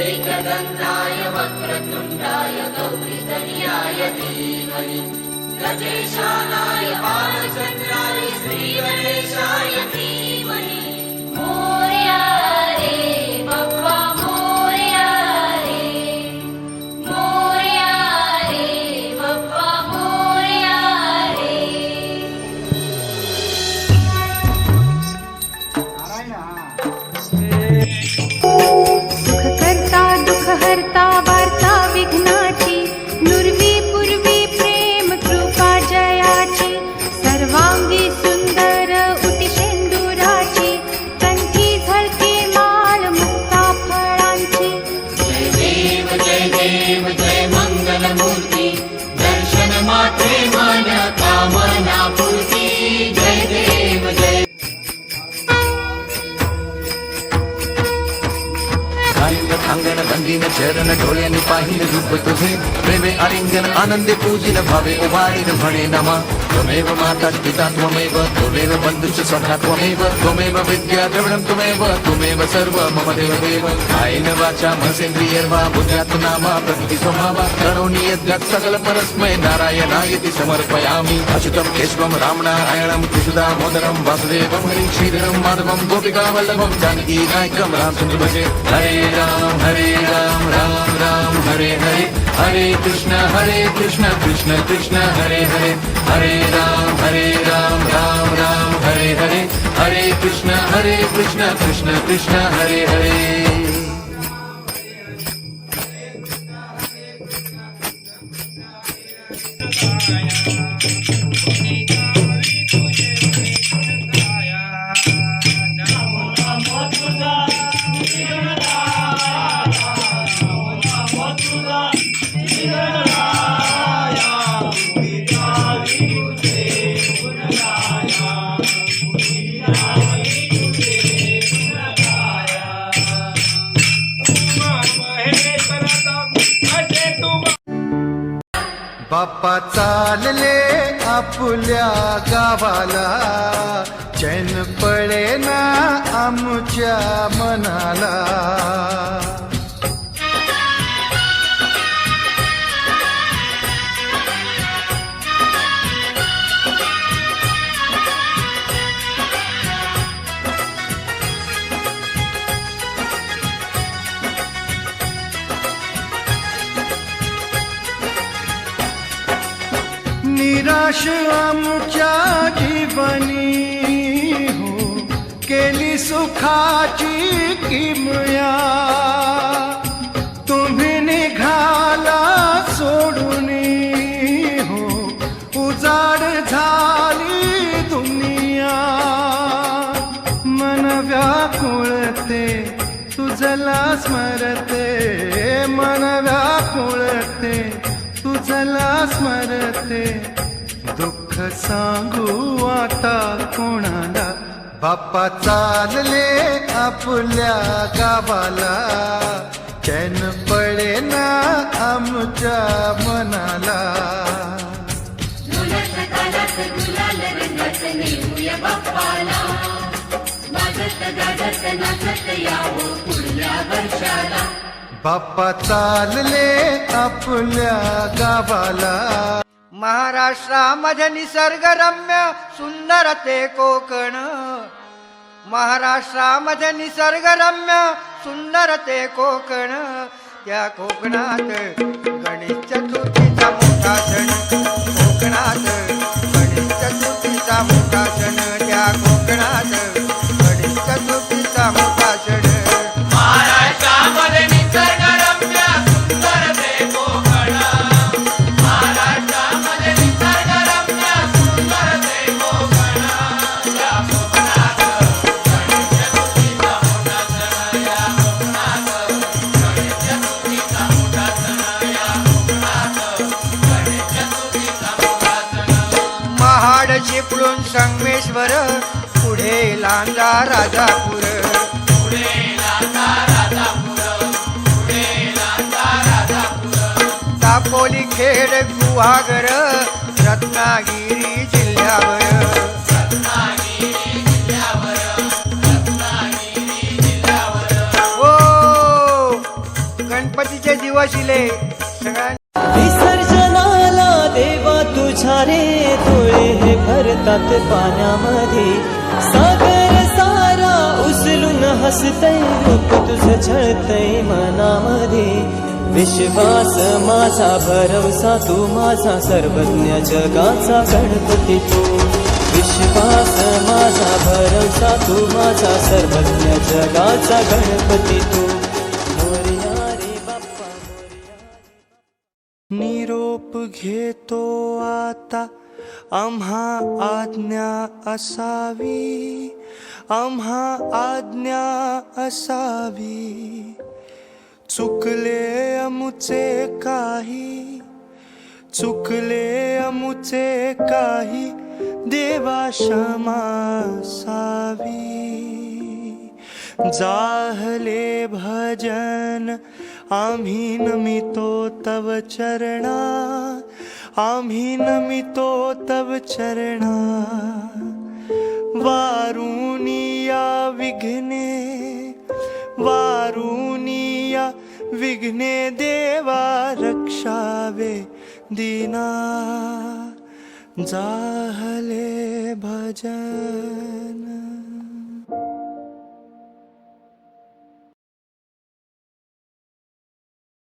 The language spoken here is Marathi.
एकदन्ताय वक्रतुण्डाय गौरीतनयाय धीमहि गजेशानाय बालचन्द्राय श्रीगणेशाय धीमहि मोरया रे बप्पा मोरया रे बप्पा मोरया रे हरता वार्ता विघ्नाची नुरवी पूर्वी प्रेम कृपा जयाची सर्वांगी सुंदर उटी शेंदुराची कंठी झळके माळ मुक्ता फळांची जय देव जय मंगल मूर्ती दर्शन मात्रे मन कामना पूर्ती जय देव जय अंगण गंगीन चरण डोळ्याने पाहिलं रूप तुझे प्रेमे आलिंगन आनंदे पूजिन भावे उभारीन म्हणे नमा त्वमेव माता पिता त्वमेव त्वमेव बंधुश्च सखा त्वमेव विद्या द्रविणं त्वमेव सर्व मम देव कायेन वाचा मनसेन्द्रियर्वा बुद्ध्यात्मनामा प्रकृति स्वभावा करोमि यद्यत् सकल परस्मै नारायणायति समर्पयामि अच्युतं केशवं रामनारायणं कृष्णदामोदरं वासुदेवं हरिं श्रीधरं माधवं गोपिका वल्लभं जानकी नायकं रामचन्द्र भजे हरे राम राम राम हरे हरे हरे कृष्ण कृष्ण कृष्ण हरे हरे हरे राम राम राम हरे हरे हरे कृष्ण कृष्ण कृष्ण हरे हरे बाप्पा चालले आपुल्या गावाला चैन पडेना आमच्या मनाला निराश आमच्या जीवनी हो केली सुखाची किमया तुम्ही निघाला सोडून हो उजाड झाली दुनिया मन व्याकुळते तुझला स्मरते मन व्याकुळते विठ्ठला स्मरते, दुःख सांगू आता कोणाला. बाप्पा चालले आपल्या गावाला, चैन पडेना आमच्या मनाला. डोलत तालात गुलाल रंगात नेऊया बाप्पाला, वाजत गाजत नाचत यावं पुढल्या वर्षाला. बाप्पा चालले आपल्या गावाला. महाराष्ट्रामध्ये निसर्गरम्य सुंदर ते कोकण, महाराष्ट्रामध्ये निसर्गरम्य सुंदर ते कोकण. त्या कोकणात गणेश चतुर्थीचा मोठा सण, कोकणात गणेश चतुर्थीचा मोठा सण, त्या कोकणात गणेश चतुर्थीचा मोठा सण. महाराष्ट्रामध्ये निसर्गरम्य सुंदर ते कोकण, महाराष्ट्रामध्ये निसर्गरम्य सुंदर ते कोकण. या कोकणात गणेश चतुर्थीचा मोठा सण, या कोकणात गणेश चतुर्थीचा मोठा सण, या कोकणात गणेश चतुर्थीचा मोठा सण. महाड चिपळूण संगमेश्वर, पुढे लांजा राजापूर, दापोली खेड गुहागर, रत्नागिरी जिल्ह्यावर. ओ गणपतीचे दिवस इले सगळ्यांना. विसर्जनाला देवा तुझ्या रे डोळे हे भरतात पाण्यामध्ये. सागर सारा उचलून हसतय, रूप तुझं छळतय मनामध्ये. विश्वास माझा भरवसा तू, माझा सर्वज्ञ जगाचा गणपती तू. विश्वास माझा भरवसा तू, माझा सर्वज्ञ जगाचा गणपती तू. मोरया रे बाप्पा मोरया. निरोप घेतो आता, आम्हा आज्ञा असावी, आम्हा आज्ञा असावी. चुकले अमुचे काही, चुकले अमुचे काही, देवा क्षमा असावी. जाहले भजन आम्ही नमितो तव चरणा, आम्ही नमितो तव चरणा. वारुनिया विघ्ने, वारुनिया विघ्ने, देवा रक्षावे दीना. जाहले भजन.